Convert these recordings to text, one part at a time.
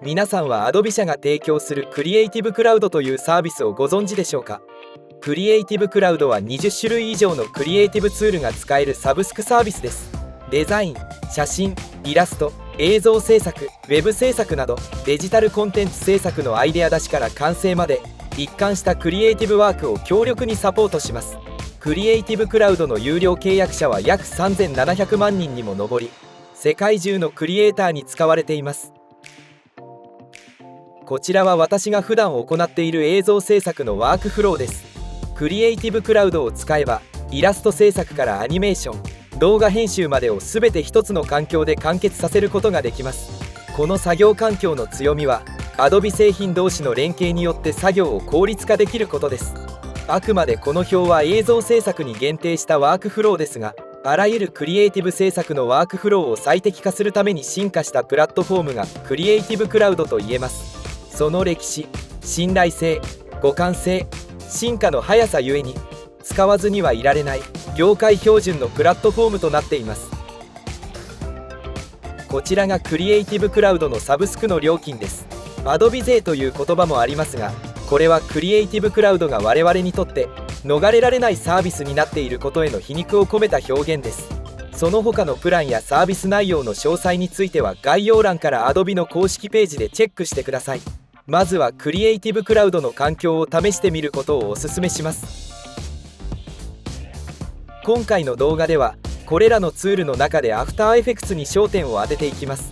皆さんは Adobe 社が提供するクリエイティブクラウドというサービスをご存知でしょうか。クリエイティブクラウドは20種類以上のクリエイティブツールが使えるサブスクサービスです。デザイン、写真、イラスト、映像制作、ウェブ制作などデジタルコンテンツ制作のアイデア出しから完成まで一貫したクリエイティブワークを強力にサポートします。クリエイティブクラウドの有料契約者は約3700万人にも上り、世界中のクリエイターに使われています。こちらは私が普段行っている映像制作のワークフローです。クリエイティブクラウドを使えばイラスト制作からアニメーション、動画編集までを全て一つの環境で完結させることができます。この作業環境の強みは Adobe 製品同士の連携によって作業を効率化できることです。あくまでこの表は映像制作に限定したワークフローですが、あらゆるクリエイティブ制作のワークフローを最適化するために進化したプラットフォームがクリエイティブクラウドと言えます。その歴史、信頼性、互換性、進化の速さゆえに使わずにはいられない業界標準のプラットフォームとなっています。こちらがクリエイティブクラウドのサブスクの料金です。Adobe税という言葉もありますが、これはクリエイティブクラウドが我々にとって逃れられないサービスになっていることへの皮肉を込めた表現です。その他のプランやサービス内容の詳細については概要欄から Adobe の公式ページでチェックしてください。まずはクリエイティブクラウドの環境を試してみることをお勧めします。今回の動画ではこれらのツールの中で After Effects に焦点を当てていきます。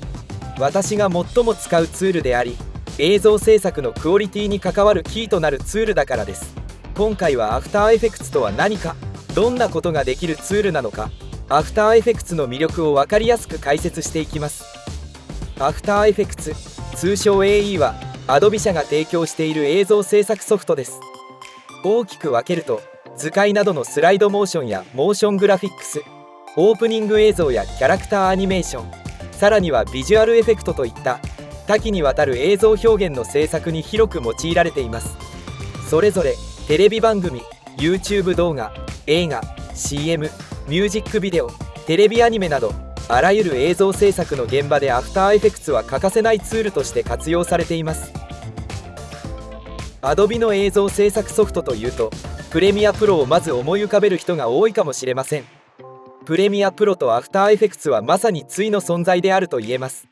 私が最も使うツールであり、映像制作のクオリティに関わるキーとなるツールだからです。今回は After Effects とは何か、どんなことができるツールなのか、After Effects の魅力を分かりやすく解説していきます。After Effects、通称 AE はAdobe 社が提供している映像制作ソフトです。大きく分けると、図解などのスライドモーションやモーショングラフィックス、オープニング映像やキャラクターアニメーション、さらにはビジュアルエフェクトといった多岐にわたる映像表現の制作に広く用いられています。それぞれテレビ番組、YouTube 動画、映画、CM、ミュージックビデオ、テレビアニメなどあらゆる映像制作の現場で After Effects は欠かせないツールとして活用されています。Adobe の映像制作ソフトというと、プレミアプロをまず思い浮かべる人が多いかもしれません。プレミアプロと After Effects はまさに対の存在であると言えます。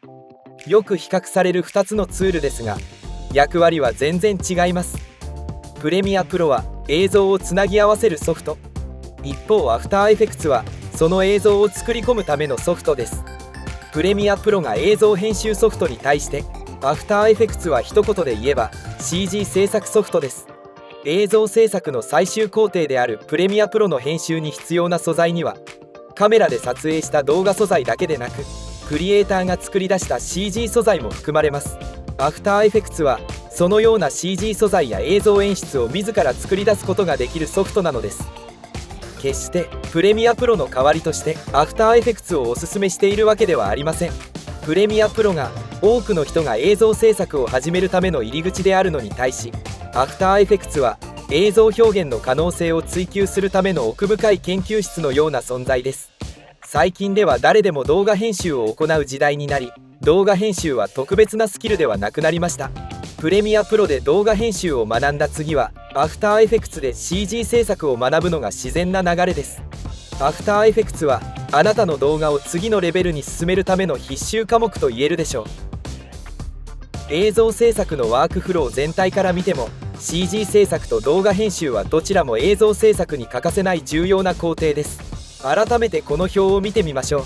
よく比較される2つのツールですが、役割は全然違います。プレミアプロは映像をつなぎ合わせるソフト。一方 After Effects はその映像を作り込むためのソフトです。プレミアプロが映像編集ソフトに対して、After Effects は一言で言えば CG 制作ソフトです。映像制作の最終工程であるプレミアプロの編集に必要な素材には、カメラで撮影した動画素材だけでなく、クリエイターが作り出した CG 素材も含まれます。After Effects はそのような CG 素材や映像演出を自ら作り出すことができるソフトなのです。決してプレミアプロの代わりとして After Effects をおすすめしているわけではありません。プレミアプロが多くの人が映像制作を始めるための入り口であるのに対し、After Effects は映像表現の可能性を追求するための奥深い研究室のような存在です。最近では誰でも動画編集を行う時代になり、動画編集は特別なスキルではなくなりました。プレミアプロで動画編集を学んだ次は After Effects で CG 制作を学ぶのが自然な流れです。After Effects はあなたの動画を次のレベルに進めるための必修科目と言えるでしょう。映像制作のワークフロー全体から見ても、 CG 制作と動画編集はどちらも映像制作に欠かせない重要な工程です。改めてこの表を見てみましょう。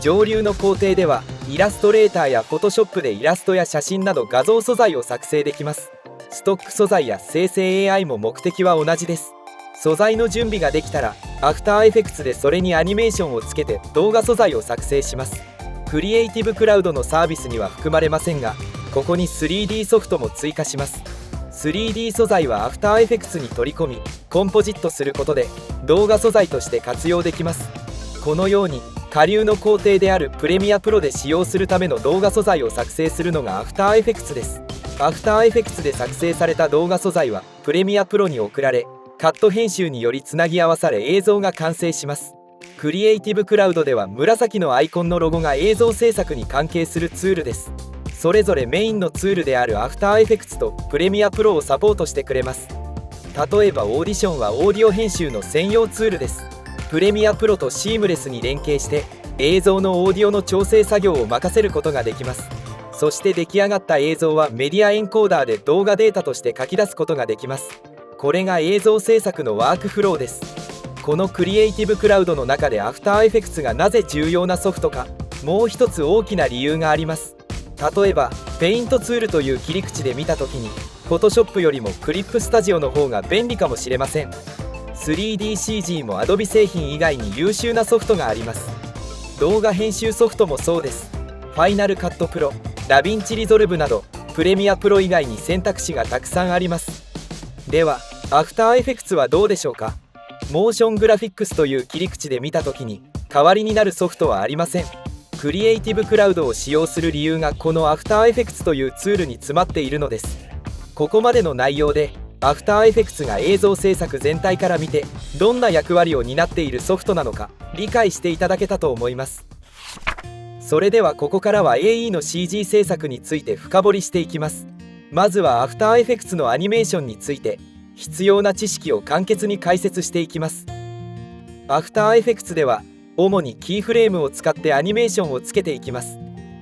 上流の工程ではイラストレーターやフォトショップでイラストや写真など画像素材を作成できます。ストック素材や生成 AI も目的は同じです。素材の準備ができたら After Effects でそれにアニメーションをつけて動画素材を作成します。クリエイティブクラウドのサービスには含まれませんが、ここに 3D ソフトも追加します。3D 素材は After Effects に取り込みコンポジットすることで動画素材として活用できます。このように下流の工程であるプレミアプロで使用するための動画素材を作成するのが After Effects です。After Effects で作成された動画素材はプレミアプロに送られ、カット編集によりつなぎ合わされ映像が完成します。クリエイティブクラウドでは紫のアイコンのロゴが映像制作に関係するツールです。それぞれメインのツールであるアフターエフェクツとプレミアプロをサポートしてくれます。例えばオーディションはオーディオ編集の専用ツールです。プレミアプロとシームレスに連携して映像のオーディオの調整作業を任せることができます。そして出来上がった映像はメディアエンコーダーで動画データとして書き出すことができます。これが映像制作のワークフローです。このクリエイティブクラウドの中でアフターエフェクツがなぜ重要なソフトか、もう一つ大きな理由があります。例えばペイントツールという切り口で見た時に Photoshop よりもクリップスタジオの方が便利かもしれません。 3DCG も Adobe 製品以外に優秀なソフトがあります。動画編集ソフトもそうです。Final Cut Pro、DaVinci Resolve などプレミアプロ以外に選択肢がたくさんあります。ではアフターエフェクツはどうでしょうか。モーショングラフィックスという切り口で見た時に代わりになるソフトはありません。クリエイティブクラウドを使用する理由がこのアフターエフェクツというツールに詰まっているのです。ここまでの内容でアフターエフェクツが映像制作全体から見てどんな役割を担っているソフトなのか理解していただけたと思います。それではここからは AE の CG 制作について深掘りしていきます。まずはアフターエフェクツのアニメーションについて必要な知識を簡潔に解説していきます。アフターエフェクツでは主にキーフレームを使ってアニメーションをつけていきます。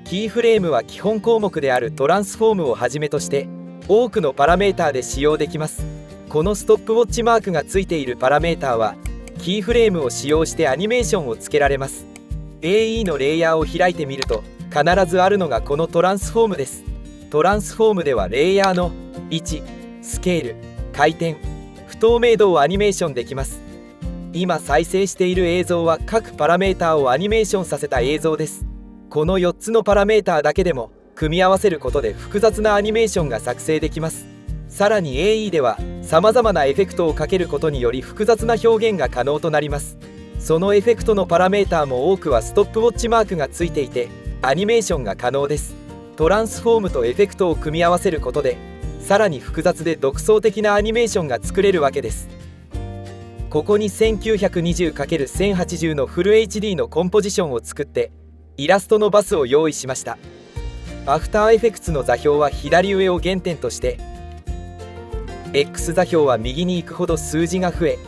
キーフレームは基本項目であるトランスフォームをはじめとして多くのパラメータで使用できます。このストップウォッチマークがついているパラメータはキーフレームを使用してアニメーションをつけられます。 AE のレイヤーを開いてみると必ずあるのがこのトランスフォームです。トランスフォームではレイヤーの位置、スケール、回転、不透明度をアニメーションできます。今再生している映像は各パラメータをアニメーションさせた映像です。この4つのパラメータだけでも組み合わせることで複雑なアニメーションが作成できます。さらに AE では様々なエフェクトをかけることにより複雑な表現が可能となります。そのエフェクトのパラメータも多くはストップウォッチマークがついていてアニメーションが可能です。トランスフォームとエフェクトを組み合わせることでさらに複雑で独創的なアニメーションが作れるわけです。ここに 1920×1080 のフル HD のコンポジションを作ってイラストのバスを用意しました。アフターエフェクツの座標は左上を原点として X 座標は右に行くほど数字が増え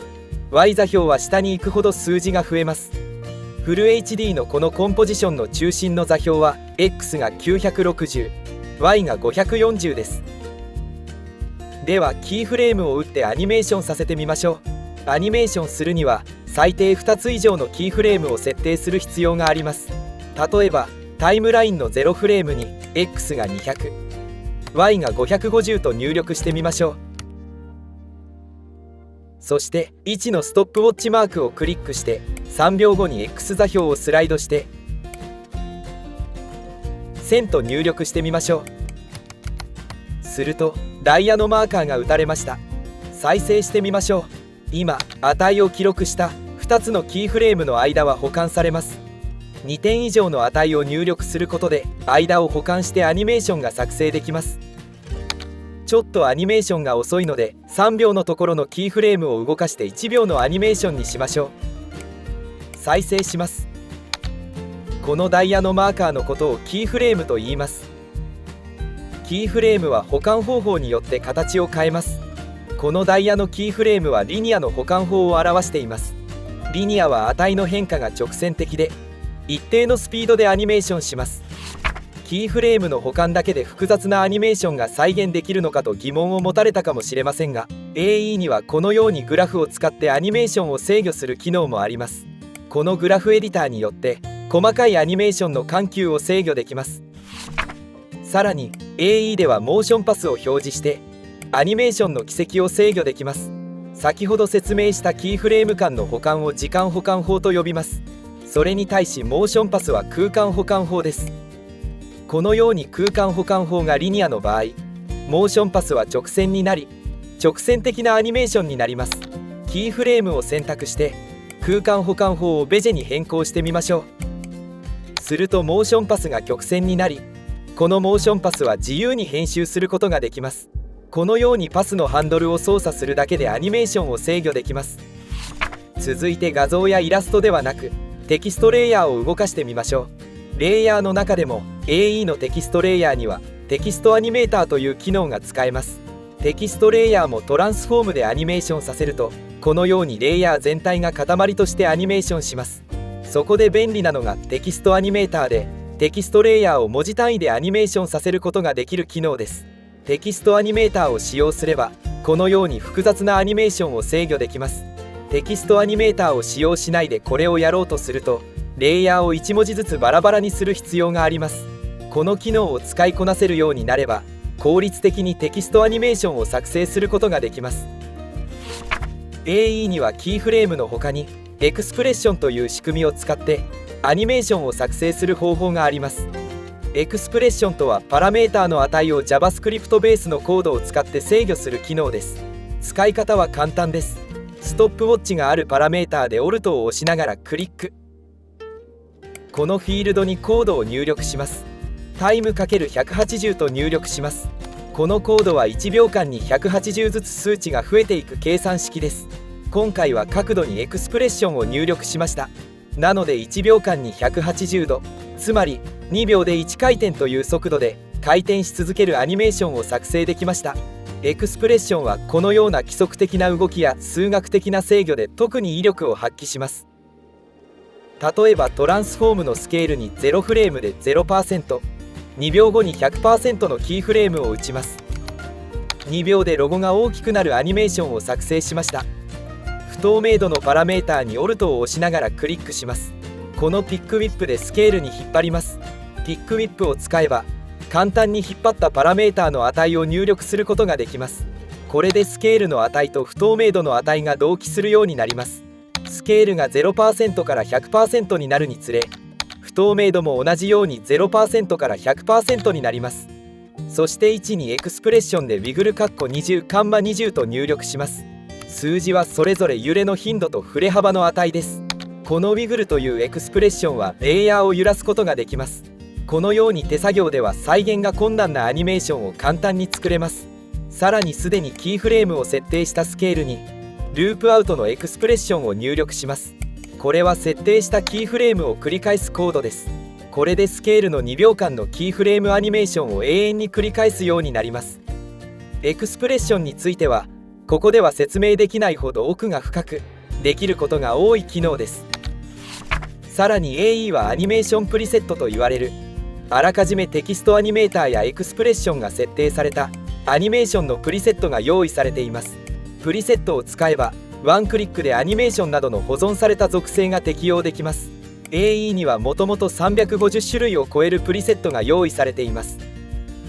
Y 座標は下に行くほど数字が増えます。フル HD のこのコンポジションの中心の座標は X が960、Y が540です。ではキーフレームを打ってアニメーションさせてみましょう。アニメーションするには最低2つ以上のキーフレームを設定する必要があります。例えばタイムラインの0フレームに X が200、Y が550と入力してみましょう。そして1のストップウォッチマークをクリックして3秒後に X 座標をスライドして1000と入力してみましょう。するとダイヤのマーカーが打たれました。再生してみましょう。今値を記録した2つのキーフレームの間は保管されます。2点以上の値を入力することで間を保管してアニメーションが作成できます。ちょっとアニメーションが遅いので3秒のところのキーフレームを動かして1秒のアニメーションにしましょう。再生します。このダイヤのマーカーのことをキーフレームと言います。キーフレームは保管方法によって形を変えます。このダイヤのキーフレームはリニアの保管法を表しています。リニアは値の変化が直線的で一定のスピードでアニメーションします。キーフレームの保管だけで複雑なアニメーションが再現できるのかと疑問を持たれたかもしれませんが AE にはこのようにグラフを使ってアニメーションを制御する機能もあります。このグラフエディターによって細かいアニメーションの緩急を制御できます。さらに AE ではモーションパスを表示してアニメーションの軌跡を制御できます。先ほど説明したキーフレーム間の保管を時間保管法と呼びます。それに対しモーションパスは空間保管法です。このように空間保管法がリニアの場合、モーションパスは直線になり直線的なアニメーションになります。キーフレームを選択して空間保管法をベジェに変更してみましょう。するとモーションパスが曲線になりこのモーションパスは自由に編集することができます。このようにパスのハンドルを操作するだけでアニメーションを制御できます。続いて画像やイラストではなくテキストレイヤーを動かしてみましょう。レイヤーの中でも AE のテキストレイヤーにはテキストアニメーターという機能が使えます。テキストレイヤーもトランスフォームでアニメーションさせると、このようにレイヤー全体が塊としてアニメーションします。そこで便利なのがテキストアニメーターで、テキストレイヤーを文字単位でアニメーションさせることができる機能です。テキストアニメーターを使用すれば、このように複雑なアニメーションを制御できます。テキストアニメーターを使用しないでこれをやろうとすると、レイヤーを1文字ずつバラバラにする必要があります。この機能を使いこなせるようになれば、効率的にテキストアニメーションを作成することができます。 AE にはキーフレームの他にエクスプレッションという仕組みを使ってアニメーションを作成する方法があります。エクスプレッションとはパラメーターの値を JavaScript ベースのコードを使って制御する機能です。使い方は簡単です。ストップウォッチがあるパラメーターで Alt を押しながらクリック。このフィールドにコードを入力します。タイム ×180 と入力します。このコードは1秒間に180ずつ数値が増えていく計算式です。今回は角度にエクスプレッションを入力しました。なので1秒間に180度、つまり2秒で1回転という速度で回転し続けるアニメーションを作成できました。エクスプレッションはこのような規則的な動きや数学的な制御で特に威力を発揮します。例えばトランスフォームのスケールに0フレームで 0%、2秒後に 100% のキーフレームを打ちます。2秒でロゴが大きくなるアニメーションを作成しました。不透明度のパラメーターに Alt を押しながらクリックします。このピックウィップでスケールに引っ張ります。ピックウィップを使えば簡単に引っ張ったパラメーターの値を入力することができます。これでスケールの値と不透明度の値が同期するようになります。スケールが 0% から 100% になるにつれ、不透明度も同じように 0% から 100% になります。そして1にエクスプレッションで Wiggle（20 と入力します。数字はそれぞれ揺れの頻度と振れ幅の値です。この Wiggle というエクスプレッションはレイヤーを揺らすことができます。このように手作業では再現が困難なアニメーションを簡単に作れます。さらにすでにキーフレームを設定したスケールにループアウトのエクスプレッションを入力します。これは設定したキーフレームを繰り返すコードです。これでスケールの2秒間のキーフレームアニメーションを永遠に繰り返すようになります。エクスプレッションについてはここでは説明できないほど奥が深く、できることが多い機能です。さらに AE はアニメーションプリセットと言われる、あらかじめテキストアニメーターやエクスプレッションが設定されたアニメーションのプリセットが用意されています。プリセットを使えばワンクリックでアニメーションなどの保存された属性が適用できます。 AE にはもともと350種類を超えるプリセットが用意されています。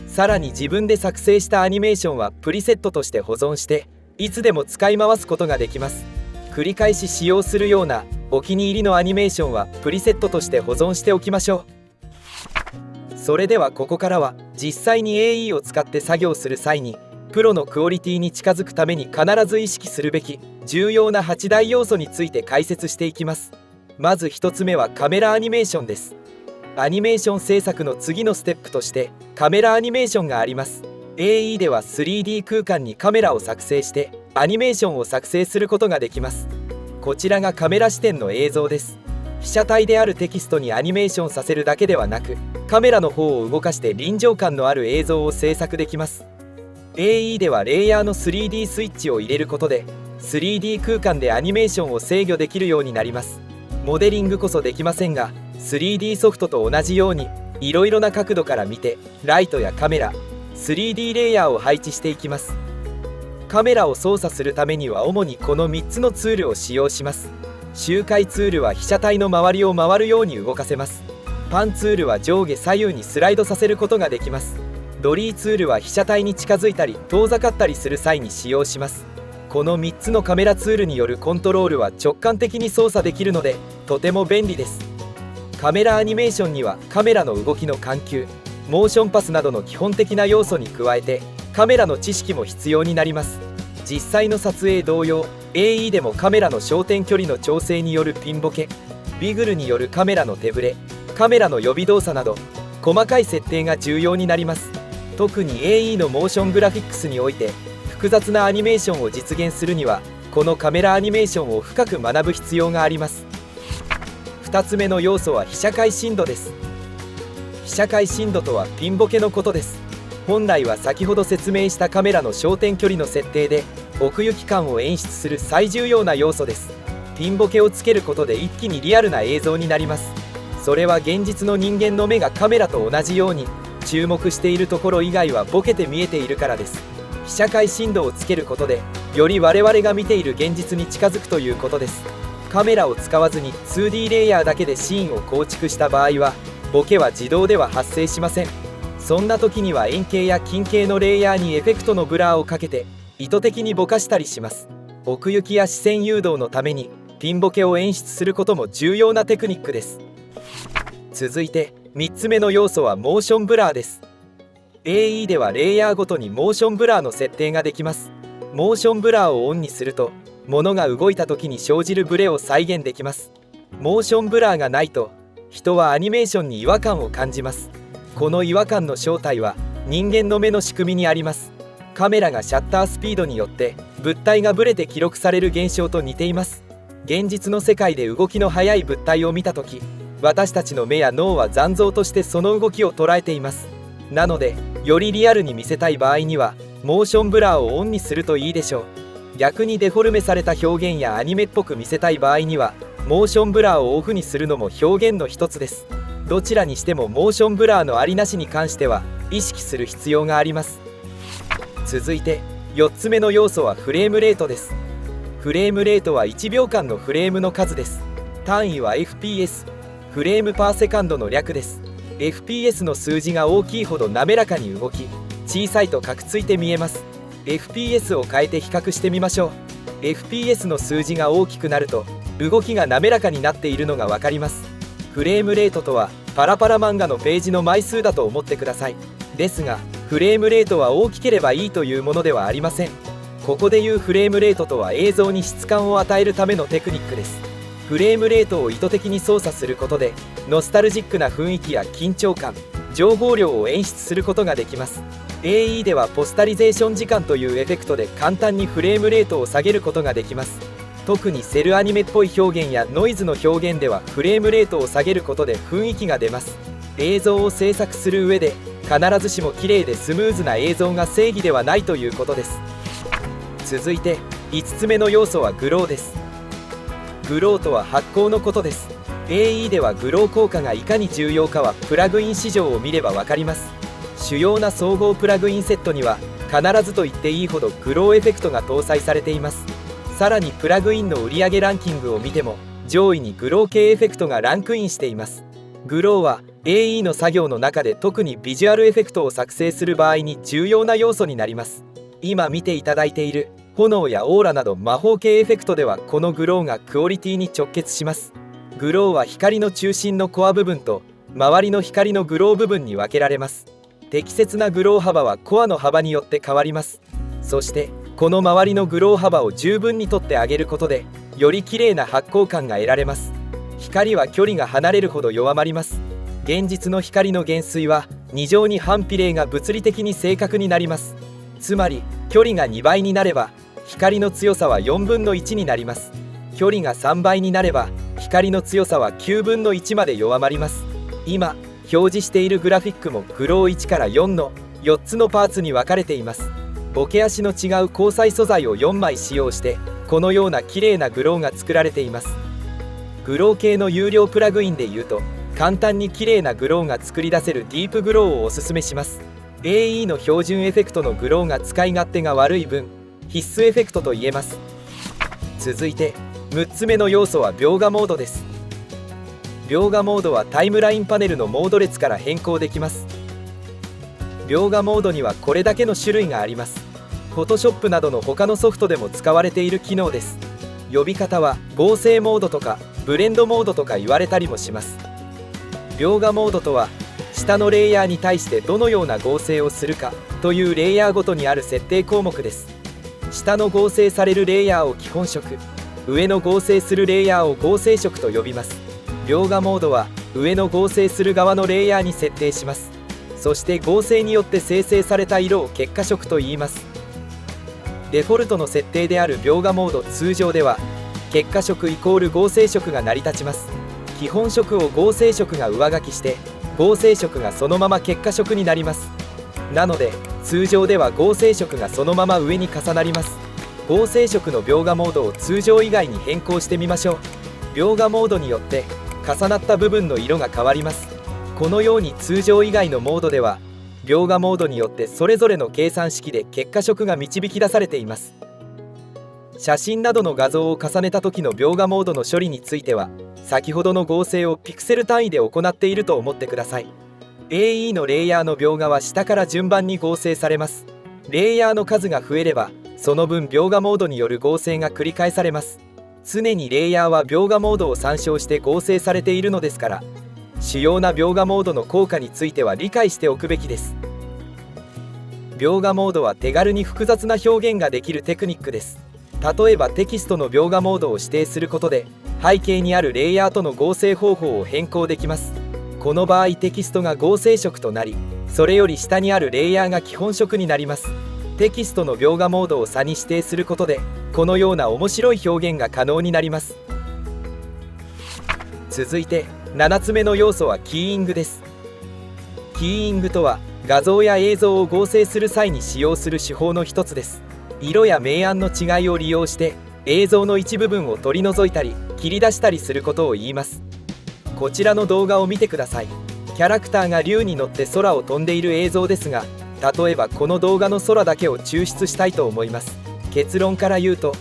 さらに自分で作成したアニメーションはプリセットとして保存していつでも使い回すことができます。繰り返し使用するようなお気に入りのアニメーションはプリセットとして保存しておきましょう。それではここからは実際に AE を使って作業する際にプロのクオリティに近づくために必ず意識するべき重要な8大要素について解説していきます。まず1つ目はカメラアニメーションです。アニメーション制作の次のステップとしてカメラアニメーションがあります。 AE では 3D 空間にカメラを作成してアニメーションを作成することができます。こちらがカメラ視点の映像です。被写体であるテキストにアニメーションさせるだけではなく、カメラの方を動かして臨場感のある映像を制作できます。 AE ではレイヤーの 3D スイッチを入れることで 3D 空間でアニメーションを制御できるようになります。モデリングこそできませんが 3D ソフトと同じようにいろいろな角度から見てライトやカメラ、3D レイヤーを配置していきます。カメラを操作するためには主にこの3つのツールを使用します。周回ツールは被写体の周りを回るように動かせます。パンツールは上下左右にスライドさせることができます。ドリーツールは被写体に近づいたり遠ざかったりする際に使用します。この3つのカメラツールによるコントロールは直感的に操作できるのでとても便利です。カメラアニメーションにはカメラの動きの緩急、モーションパスなどの基本的な要素に加えてカメラの知識も必要になります。実際の撮影同様 AE でもカメラの焦点距離の調整によるピンボケ、ビグルによるカメラの手ブレ、カメラの予備動作など細かい設定が重要になります。特に AE のモーショングラフィックスにおいて複雑なアニメーションを実現するにはこのカメラアニメーションを深く学ぶ必要があります。2つ目の要素は被写界深度です。被写界深度とはピンボケのことです。本来は先ほど説明したカメラの焦点距離の設定で奥行き感を演出する最重要な要素です。ピンボケをつけることで一気にリアルな映像になります。それは現実の人間の目がカメラと同じように注目しているところ以外はボケて見えているからです。被写界深度をつけることでより我々が見ている現実に近づくということです。カメラを使わずに 2D レイヤーだけでシーンを構築した場合はボケは自動では発生しません。そんな時には円形や近景のレイヤーにエフェクトのブラーをかけて意図的にぼかしたりします。奥行きや視線誘導のためにピンボケを演出することも重要なテクニックです。続いて3つ目の要素はモーションブラーです。 AE ではレイヤーごとにモーションブラーの設定ができます。モーションブラーをオンにすると物が動いた時に生じるブレを再現できます。モーションブラーがないと人はアニメーションに違和感を感じます。この違和感の正体は人間の目の仕組みにあります。カメラがシャッタースピードによって物体がブレて記録される現象と似ています。現実の世界で動きの速い物体を見た時、私たちの目や脳は残像としてその動きを捉えています。なのでよりリアルに見せたい場合にはモーションブラーをオンにするといいでしょう。逆にデフォルメされた表現やアニメっぽく見せたい場合にはモーションブラーをオフにするのも表現の一つです。どちらにしてもモーションブラーのありなしに関しては意識する必要があります。続いて4つ目の要素はフレームレートです。フレームレートは1秒間のフレームの数です。単位は FPS、フレームパーセカンドの略です。 FPS の数字が大きいほど滑らかに動き、小さいとカクついて見えます。 FPS を変えて比較してみましょう。 FPS の数字が大きくなると動きが滑らかになっているのが分かります。フレームレートとはパラパラ漫画のページの枚数だと思ってください。ですがフレームレートは大きければいいというものではありません。ここでいうフレームレートとは映像に質感を与えるためのテクニックです。フレームレートを意図的に操作することでノスタルジックな雰囲気や緊張感、情報量を演出することができます。 AE ではポスタリゼーション時間というエフェクトで簡単にフレームレートを下げることができます。特にセルアニメっぽい表現やノイズの表現ではフレームレートを下げることで雰囲気が出ます。映像を制作する上で必ずしも綺麗でスムーズな映像が正義ではないということです。続いて5つ目の要素はグローです。グローとは発光のことです。 AE ではグロー効果がいかに重要かはプラグイン市場を見れば分かります。主要な総合プラグインセットには必ずと言っていいほどグローエフェクトが搭載されています。さらにプラグインの売上ランキングを見ても上位にグロー系エフェクトがランクインしています。グローは AE の作業の中で特にビジュアルエフェクトを作成する場合に重要な要素になります。今見ていただいている炎やオーラなど魔法系エフェクトではこのグローがクオリティに直結します。グローは光の中心のコア部分と周りの光のグロー部分に分けられます。適切なグロー幅はコアの幅によって変わります。そしてこの周りのグロー幅を十分にとってあげることでより綺麗な発光感が得られます。光は距離が離れるほど弱まります。現実の光の減衰は2乗に反比例が物理的に正確になります。つまり距離が2倍になれば光の強さは4分の1になります。距離が3倍になれば光の強さは9分の1まで弱まります。今表示しているグラフィックもグロー1から4の4つのパーツに分かれています。ボケ足の違う光彩素材を4枚使用してこのような綺麗なグローが作られています。グロー系の有料プラグインでいうと簡単に綺麗なグローが作り出せるディープグローをおすすめします。 AE の標準エフェクトのグローが使い勝手が悪い分必須エフェクトと言えます。続いて6つ目の要素は描画モードです。描画モードはタイムラインパネルのモード列から変更できます。描画モードにはこれだけの種類があります。Photoshop などの他のソフトでも使われている機能です。呼び方は合成モードとかブレンドモードとか言われたりもします。描画モードとは下のレイヤーに対してどのような合成をするかというレイヤーごとにある設定項目です。下の合成されるレイヤーを基本色、上の合成するレイヤーを合成色と呼びます。描画モードは上の合成する側のレイヤーに設定します。そして合成によって生成された色を結果色と言います。デフォルトの設定である描画モード通常では結果色イコール合成色が成り立ちます。基本色を合成色が上書きして合成色がそのまま結果色になります。なので通常では合成色がそのまま上に重なります。合成色の描画モードを通常以外に変更してみましょう。描画モードによって重なった部分の色が変わります。このように通常以外のモードでは描画モードによってそれぞれの計算式で結果色が導き出されています。写真などの画像を重ねた時の描画モードの処理については先ほどの合成をピクセル単位で行っていると思ってください。 AE のレイヤーの描画は下から順番に合成されます。レイヤーの数が増えればその分描画モードによる合成が繰り返されます。常にレイヤーは描画モードを参照して合成されているのですから主要な描画モードの効果については理解しておくべきです。描画モードは手軽に複雑な表現ができるテクニックです。例えばテキストの描画モードを指定することで背景にあるレイヤーとの合成方法を変更できます。この場合テキストが合成色となりそれより下にあるレイヤーが基本色になります。テキストの描画モードを差に指定することでこのような面白い表現が可能になります。続いて7つ目の要素はキーイングです。キーイングとは画像や映像を合成する際に使用する手法の一つです。色や明暗の違いを利用して映像の一部分を取り除いたり切り出したりすることを言います。こちらの動画を見てください。キャラクターが竜に乗って空を飛んでいる映像ですが例えばこの動画の空だけを抽出したいと思います。結論から言うと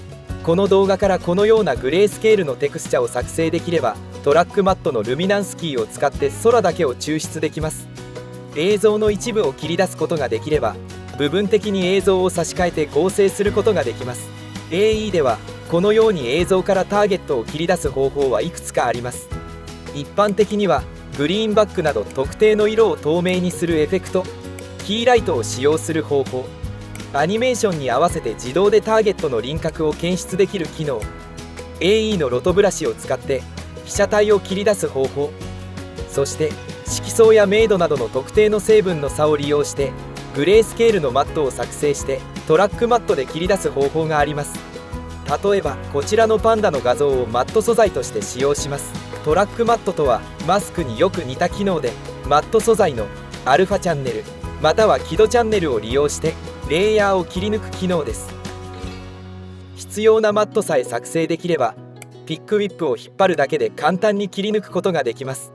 この動画からこのようなグレースケールのテクスチャを作成できればトラックマットのルミナンスキーを使って空だけを抽出できます。映像の一部を切り出すことができれば部分的に映像を差し替えて合成することができます。 AE ではこのように映像からターゲットを切り出す方法はいくつかあります。一般的にはグリーンバックなど特定の色を透明にするエフェクト、キーライトを使用する方法、アニメーションに合わせて自動でターゲットの輪郭を検出できる機能、 AE のロトブラシを使って被写体を切り出す方法、そして色相や明度などの特定の成分の差を利用してグレースケールのマットを作成してトラックマットで切り出す方法があります。例えばこちらのパンダの画像をマット素材として使用します。トラックマットとはマスクによく似た機能でマット素材のアルファチャンネルまたは輝度チャンネルを利用してレイヤーを切り抜く機能です。必要なマットさえ作成できればピックウィップを引っ張るだけで簡単に切り抜くことができます。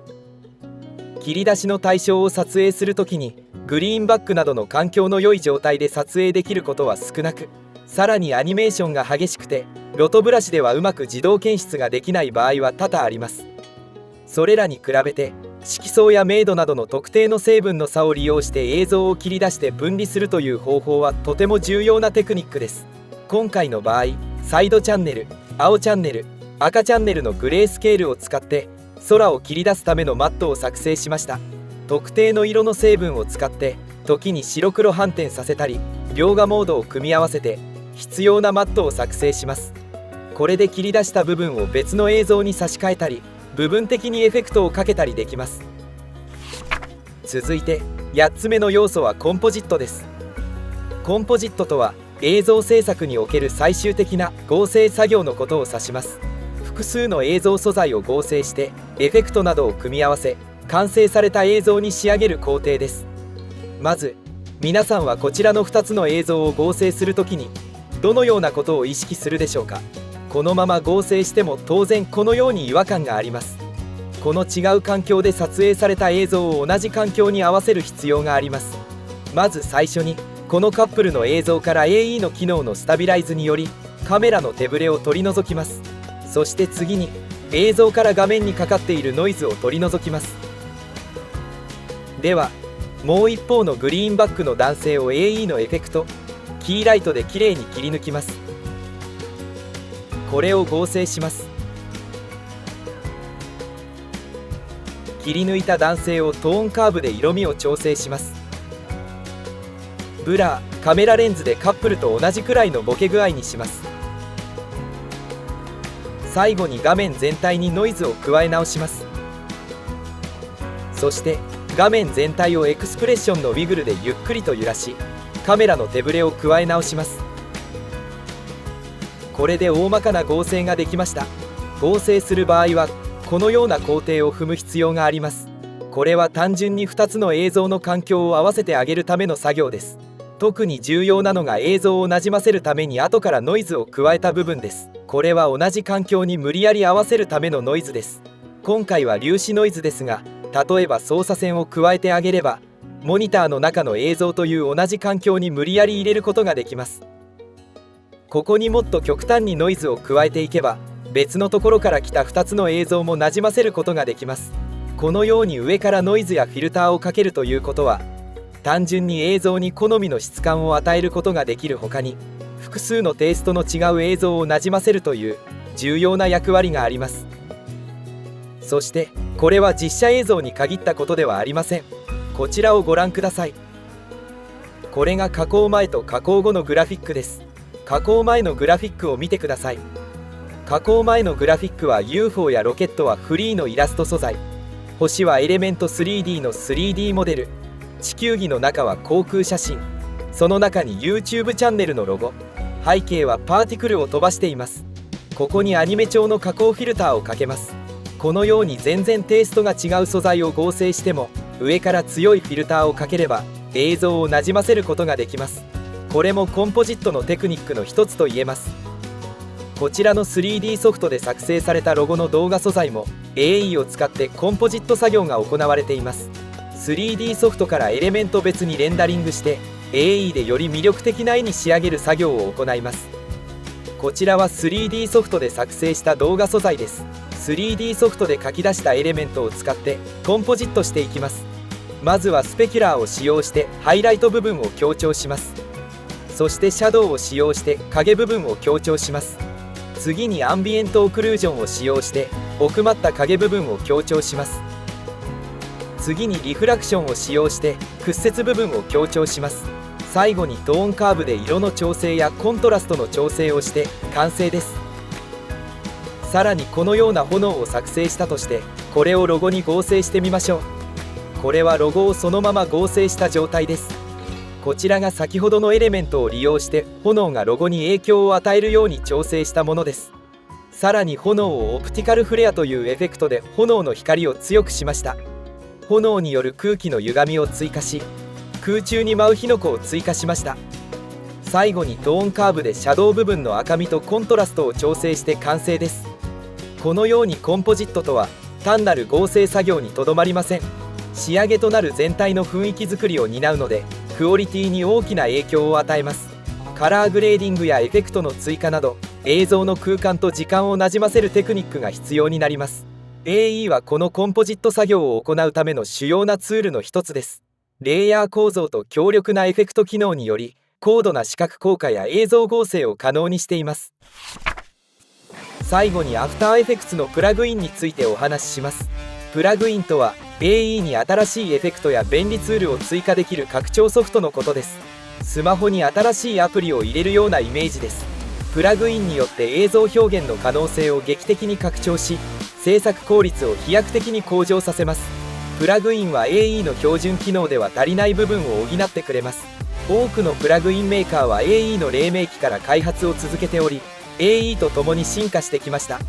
切り出しの対象を撮影するときにグリーンバックなどの環境の良い状態で撮影できることは少なく、さらにアニメーションが激しくてロトブラシではうまく自動検出ができない場合は多々あります。それらに比べて色相や明度などの特定の成分の差を利用して映像を切り出して分離するという方法はとても重要なテクニックです。今回の場合サイドチャンネル、青チャンネル、赤チャンネルのグレースケールを使って空を切り出すためのマットを作成しました。特定の色の成分を使って時に白黒反転させたり描画モードを組み合わせて必要なマットを作成します。これで切り出した部分を別の映像に差し替えたり部分的にエフェクトをかけたりできます。続いて8つ目の要素はコンポジットです。コンポジットとは映像制作における最終的な合成作業のことを指します。複数の映像素材を合成してエフェクトなどを組み合わせ完成された映像に仕上げる工程です。まず皆さんはこちらの2つの映像を合成するときにどのようなことを意識するでしょうか。このまま合成しても当然このように違和感があります。この違う環境で撮影された映像を同じ環境に合わせる必要があります。まず最初にこのカップルの映像から AE の機能のスタビライズによりカメラの手ぶれを取り除きます。そして次に映像から画面にかかっているノイズを取り除きます。ではもう一方のグリーンバックの男性を AE のエフェクト、キーライトできれいに切り抜きます。これを合成します。切り抜いた男性をトーンカーブで色味を調整します。ブラー、カメラレンズでカップルと同じくらいのボケ具合にします。最後に画面全体にノイズを加え直します。そして画面全体をエクスプレッションのウィグルでゆっくりと揺らしカメラの手ぶれを加え直します。これで大まかな合成ができました。合成する場合はこのような工程を踏む必要があります。これは単純に2つの映像の環境を合わせてあげるための作業です。特に重要なのが映像をなじませるために後からノイズを加えた部分です。これは同じ環境に無理やり合わせるためのノイズです。今回は粒子ノイズですが、例えば操作線を加えてあげればモニターの中の映像という同じ環境に無理やり入れることができます。ここにもっと極端にノイズを加えていけば別のところから来た2つの映像もなじませることができます。このように上からノイズやフィルターをかけるということは単純に映像に好みの質感を与えることができるほかに複数のテイストの違う映像をなじませるという重要な役割があります。そしてこれは実写映像に限ったことではありません。こちらをご覧ください。これが加工前と加工後のグラフィックです。加工前のグラフィックを見てください。加工前のグラフィックは UFO やロケットはフリーのイラスト素材、星はエレメント 3D の 3D モデル、地球儀の中は航空写真、その中に YouTube チャンネルのロゴ、背景はパーティクルを飛ばしています。ここにアニメ調の加工フィルターをかけます。このように全然テイストが違う素材を合成しても上から強いフィルターをかければ映像をなじませることができます。これもコンポジットのテクニックの一つと言えます。こちらの 3D ソフトで作成されたロゴの動画素材も AE を使ってコンポジット作業が行われています。 3D ソフトからエレメント別にレンダリングして AE でより魅力的な絵に仕上げる作業を行います。こちらは 3D ソフトで作成した動画素材です。 3D ソフトで書き出したエレメントを使ってコンポジットしていきます。まずはスペキュラーを使用してハイライト部分を強調します。そしてシャドウを使用して影部分を強調します。次にアンビエントオクルージョンを使用して奥まった影部分を強調します。次にリフラクションを使用して屈折部分を強調します。最後にトーンカーブで色の調整やコントラストの調整をして完成です。さらにこのような炎を作成したとしてこれをロゴに合成してみましょう。これはロゴをそのまま合成した状態です。こちらが先ほどのエレメントを利用して炎がロゴに影響を与えるように調整したものです。さらに炎をオプティカルフレアというエフェクトで炎の光を強くしました。炎による空気の歪みを追加し空中に舞う火の粉を追加しました。最後にトーンカーブでシャドウ部分の赤みとコントラストを調整して完成です。このようにコンポジットとは単なる合成作業にとどまりません。仕上げとなる全体の雰囲気作りを担うのでクオリティに大きな影響を与えます。カラーグレーディングやエフェクトの追加など映像の空間と時間をなじませるテクニックが必要になります。 AE はこのコンポジット作業を行うための主要なツールの一つです。レイヤー構造と強力なエフェクト機能により高度な視覚効果や映像合成を可能にしています。最後にアフターエフェクツのプラグインについてお話しします。プラグインとは AE に新しいエフェクトや便利ツールを追加できる拡張ソフトのことです。スマホに新しいアプリを入れるようなイメージです。プラグインによって映像表現の可能性を劇的に拡張し制作効率を飛躍的に向上させます。プラグインは AE の標準機能では足りない部分を補ってくれます。多くのプラグインメーカーは AE の黎明期から開発を続けており AE と共に進化してきました。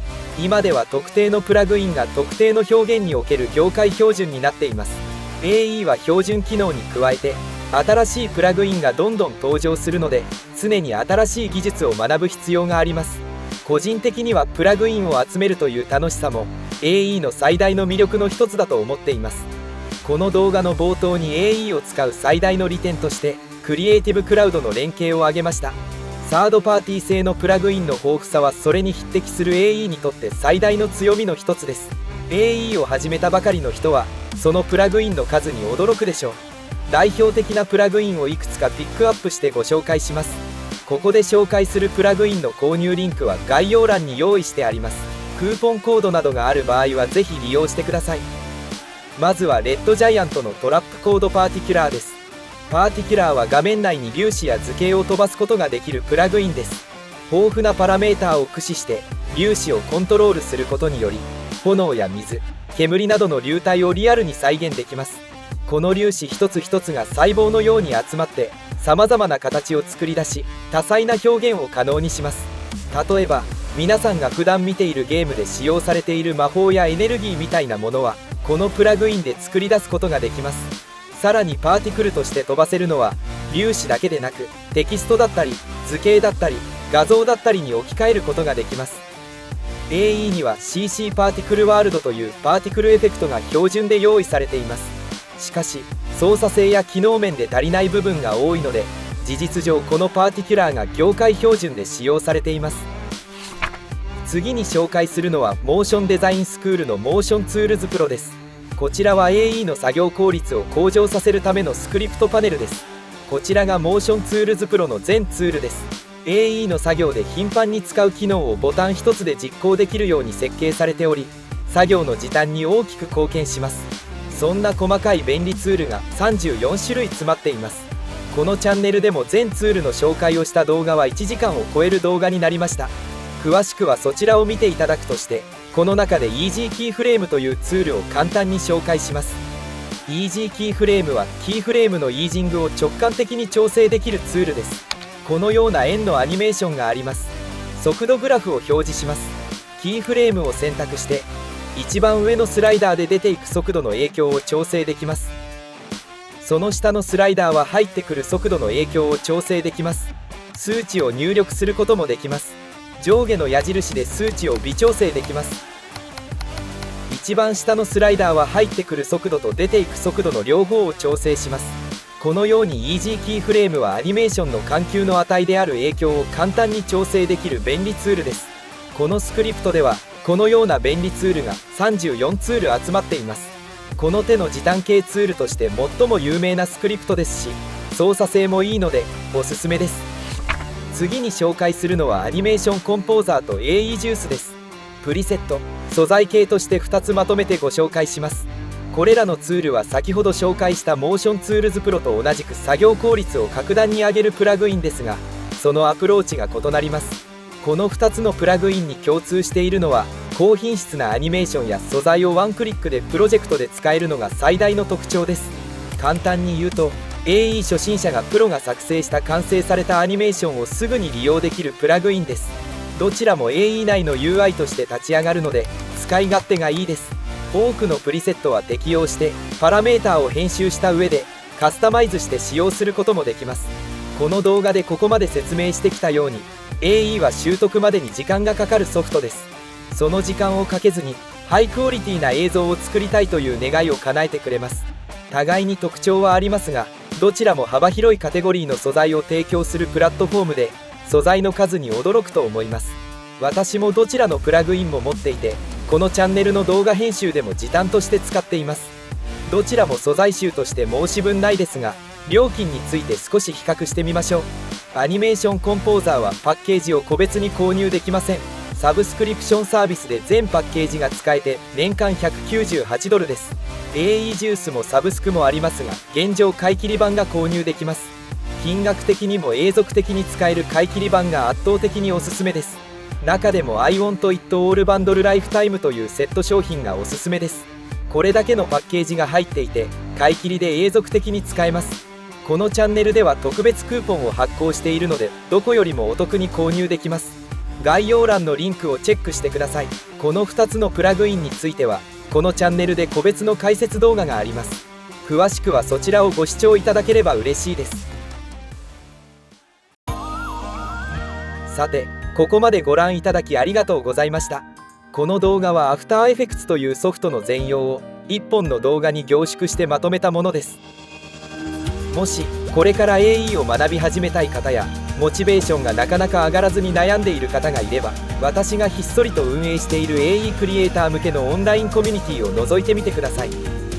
今では特定のプラグインが特定の表現における業界標準になっています。 AE は標準機能に加えて新しいプラグインがどんどん登場するので常に新しい技術を学ぶ必要があります。個人的にはプラグインを集めるという楽しさも AE の最大の魅力の一つだと思っています。この動画の冒頭に AE を使う最大の利点としてクリエイティブクラウドの連携を挙げました。サードパーティー製のプラグインの豊富さはそれに匹敵する AE にとって最大の強みの一つです。 AE を始めたばかりの人はそのプラグインの数に驚くでしょう。代表的なプラグインをいくつかピックアップしてご紹介します。ここで紹介するプラグインの購入リンクは概要欄に用意してあります。クーポンコードなどがある場合はぜひ利用してください。まずはレッドジャイアントのトラップコードパーティキュラーです。パーティキュラーは画面内に粒子や図形を飛ばすことができるプラグインです。豊富なパラメーターを駆使して粒子をコントロールすることにより炎や水、煙などの流体をリアルに再現できます。この粒子一つ一つが細胞のように集まってさまざまな形を作り出し多彩な表現を可能にします。例えば皆さんが普段見ているゲームで使用されている魔法やエネルギーみたいなものはこのプラグインで作り出すことができます。さらにパーティクルとして飛ばせるのは粒子だけでなく、テキストだったり図形だったり画像だったりに置き換えることができます。 AE には CC パーティクルワールドというパーティクルエフェクトが標準で用意されています。しかし操作性や機能面で足りない部分が多いので、事実上このパーティキュラーが業界標準で使用されています。次に紹介するのはモーションデザインスクールのモーションツールズプロです。こちらは AE の作業効率を向上させるためのスクリプトパネルです。こちらがモーションツールズプロの全ツールです。 AE の作業で頻繁に使う機能をボタン一つで実行できるように設計されており、作業の時短に大きく貢献します。そんな細かい便利ツールが34種類詰まっています。このチャンネルでも全ツールの紹介をした動画は1時間を超える動画になりました。詳しくはそちらを見ていただくとして、この中で Easy キーフレームというツールを簡単に紹介します。 Easy キーフレームはキーフレームのイージングを直感的に調整できるツールです。このような円のアニメーションがあります。速度グラフを表示します。キーフレームを選択して一番上のスライダーで出ていく速度の影響を調整できます。その下のスライダーは入ってくる速度の影響を調整できます。数値を入力することもできます。上下の矢印で数値を微調整できます。一番下のスライダーは入ってくる速度と出ていく速度の両方を調整します。このように Easy キーフレームはアニメーションの緩急の値である影響を簡単に調整できる便利ツールです。このスクリプトではこのような便利ツールが34ツール集まっています。この手の時短系ツールとして最も有名なスクリプトですし、操作性もいいのでおすすめです。次に紹介するのはアニメーションコンポーザーと AE ジュースです。プリセット、素材系として2つまとめてご紹介します。これらのツールは先ほど紹介したモーションツールズプロと同じく作業効率を格段に上げるプラグインですが、そのアプローチが異なります。この2つのプラグインに共通しているのは、高品質なアニメーションや素材をワンクリックでプロジェクトで使えるのが最大の特徴です。簡単に言うと AE 初心者がプロが作成した完成されたアニメーションをすぐに利用できるプラグインです。どちらも AE 内の UI として立ち上がるので使い勝手がいいです。多くのプリセットは適用してパラメーターを編集した上でカスタマイズして使用することもできます。この動画でここまで説明してきたように AE は習得までに時間がかかるソフトです。その時間をかけずにハイクオリティな映像を作りたいという願いを叶えてくれます。互いに特徴はありますが、どちらも幅広いカテゴリーの素材を提供するプラットフォームで、素材の数に驚くと思います。私もどちらのプラグインも持っていて、このチャンネルの動画編集でも時短として使っています。どちらも素材集として申し分ないですが、料金について少し比較してみましょう。アニメーションコンポーザーはパッケージを個別に購入できません。サブスクリプションサービスで全パッケージが使えて年間$198です。AE ジュースもサブスクもありますが、現状買い切り版が購入できます。金額的にも永続的に使える買い切り版が圧倒的におすすめです。中でも I want it all bundle lifetime というセット商品がおすすめです。これだけのパッケージが入っていて買い切りで永続的に使えます。このチャンネルでは特別クーポンを発行しているので、どこよりもお得に購入できます。概要欄のリンクをチェックしてください。この2つのプラグインについてはこのチャンネルで個別の解説動画があります。詳しくはそちらをご視聴いただければ嬉しいです。さて、ここまでご覧いただきありがとうございました。この動画は After Effects というソフトの全容を1本の動画に凝縮してまとめたものです。もしこれから AE を学び始めたい方やモチベーションがなかなか上がらずに悩んでいる方がいれば、私がひっそりと運営している AE クリエイター向けのオンラインコミュニティを覗いてみてください。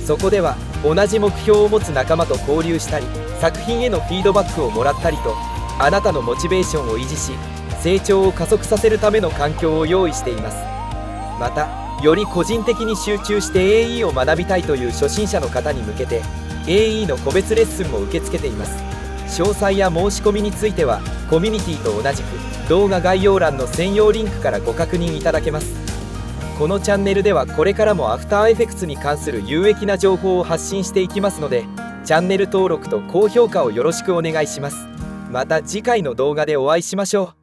そこでは同じ目標を持つ仲間と交流したり、作品へのフィードバックをもらったりと、あなたのモチベーションを維持し成長を加速させるための環境を用意しています。また、より個人的に集中して AE を学びたいという初心者の方に向けて AE の個別レッスンも受け付けています。詳細や申し込みについてはコミュニティと同じく動画概要欄の専用リンクからご確認いただけます。このチャンネルではこれからも After Effects に関する有益な情報を発信していきますので、チャンネル登録と高評価をよろしくお願いします。また次回の動画でお会いしましょう。